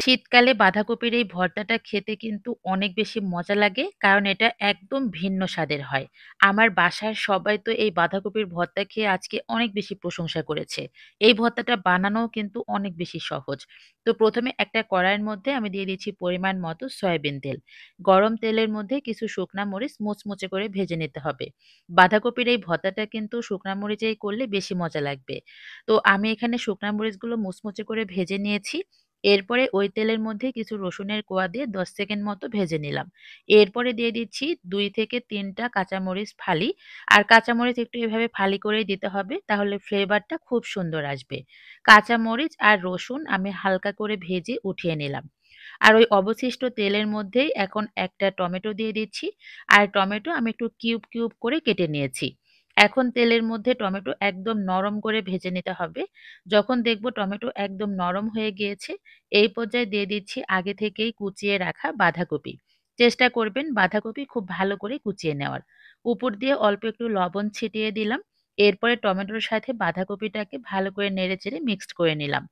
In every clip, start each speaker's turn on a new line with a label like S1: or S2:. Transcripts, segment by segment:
S1: শীতকালে বাঁধাকপির এই ভর্তাটা খেতে কিন্তু অনেক বেশি মজা লাগে। কারণ এটা একদম ভিন্ন স্বাদের হয়। আমার বাসার সবাই তো এই বাঁধাকপির ভর্তা খেয়ে আজকে অনেক বেশি প্রশংসা করেছে। এই ভর্তাটা বানানোও কিন্তু অনেক বেশি সহজ। তো ১ম এ একটা কড়াইয়ের মধ্যে আমি দিয়ে দিচ্ছি পরিমাণ মতো সয়াবিন তেল। গরম তেলের মধ্যে কিছু শুকনা মরিচ মুচমুচে করে ভেজে নিতে হবে। বাঁধাকপির এই ভর্তাটা কিন্তু শুকনা মরিচেই করলে বেশি মজা লাগবে। তো আমি এখানে শুকনা মরিচগুলো মুচমুচে করে ভেজে নিয়েছি। এরপরে ওই তেলের মধ্যে কিছু রসুনের কোয়া দিয়ে ১০ সেকেন্ড মতো ভেজে নিলাম। এরপরে দিয়ে দিচ্ছি ২ থেকে ৩ টা কাঁচামরিচ ফালি। আর কাঁচামরিচ একটু এভাবে ফালি করেই দিতে হবে, তাহলে ফ্লেভারটা খুব সুন্দর আসবে। কাঁচামরিচ আর রসুন আমি হালকা করে ভেজে উঠিয়ে নিলাম। আর ওই অবশিষ্ট তেলের মধ্যেই এখন একটা টমেটো দিয়ে দিচ্ছি। আর টমেটো আমি একটু কিউব করে কেটে নিয়েছি। এখন তেলের মধ্যে টমেটো একদম নরম করে ভেজে নিতে হবে। যখন দেখব টমেটো একদম নরম হয়ে গিয়েছে, এই পর্যায়ে দিয়ে দিচ্ছি আগে থেকেই কুচিয়ে রাখা বাঁধাকপি। চেষ্টা করবেন বাঁধাকপি খুব ভালো করে কুচিয়ে নেওয়ার। উপর দিয়ে অল্প একটু লবণ ছিটিয়ে দিলাম। এরপরে টমেটোর সাথে বাঁধাকপিটাকে ভালো করে নেড়েচেড়ে মিক্সড করে নিলাম।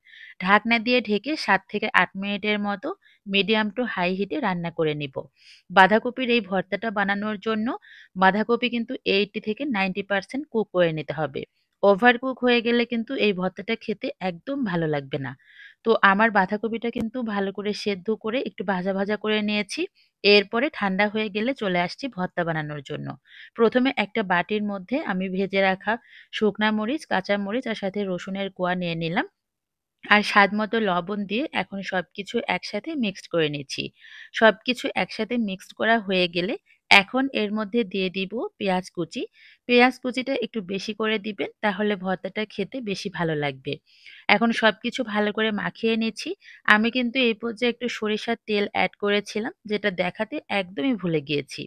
S1: ঢাকনা দিয়ে ঢেকে ৭ থেকে ৮ মিনিটের মতো মিডিয়াম টু হাই হিটে রান্না করে নিব। বাঁধাকপির এই ভর্তাটা বানানোর জন্য বাঁধাকপি কিন্তু ৮০ থেকে ৯০% কুক করে নিতে হবে। ওভার কুক হয়ে গেলে কিন্তু এই ভর্তাটা খেতে একদম ভালো লাগবে না। তো আমার বাঁধাকপিটা কিন্তু ভালো করে সেদ্ধ করে একটু ভাজা করে নিয়েছি। এরপরে ঠান্ডা হয়ে গেলে চলে আসছি ভর্তা বানানোর জন্য। ১ম এ একটা বাটির মধ্যে আমি ভেজে রাখা শুকনা মরিচ, কাঁচা মরিচ আর সাথে রসুনের কোয়া নিয়ে নিলাম। আর স্বাদমতো লবণ দিয়ে এখন সবকিছু একসাথে মিক্সড করে নিচ্ছি। সবকিছু একসাথে মিক্সড করা হয়ে গেলে এখন এর মধ্যে দিয়ে দিব পেঁয়াজ কুচি। পেঁয়াজ কুচিটা একটু বেশি করে দিবেন, তাহলে ভর্তাটা খেতে বেশি ভালো লাগবে। এখন সবকিছু ভালো করে মাখিয়ে নিচ্ছি। আমি কিন্তু এই পর্যায়ে একটু সরিষার তেল এড করেছিলাম, যেটা দেখাতে একদমই ভুলে গিয়েছি।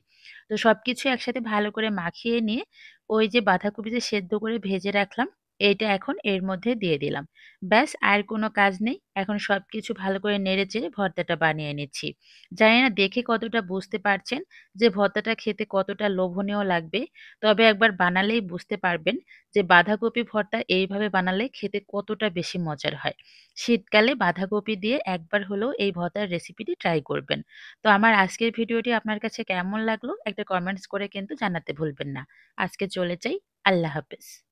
S1: তো সবকিছু একসাথে ভালো করে মাখিয়ে নিয়ে ওই যে বাঁধাকপি যে সেদ্ধ করে ভেজে রাখলাম, এইটা এখন এর মধ্যে দিয়ে দিলাম। ব্যাস আর কোনো কাজ নেই। এখন সবকিছু ভালো করে নেড়েচেড়ে ভর্তাটা বানিয়ে নিচ্ছি। জানি না দেখে কতটা বুঝতে পারছেন যে ভর্তাটা খেতে কতটা লোভনীয় লাগবে। তবে একবার বানালেই বুঝতে পারবেন যে বাঁধাকপি ভর্তা এইভাবে বানালে খেতে কতটা বেশি মজার হয়। শীতকালে বাঁধাকপি দিয়ে একবার হলেও এই ভর্তার রেসিপিটি ট্রাই করবেন। তো আমার আজকের ভিডিওটি আপনার কাছে কেমন লাগলো একটা কমেন্টস করে কিন্তু জানাতে ভুলবেন না। আজকে চলে যাই। আল্লাহ হাফেজ।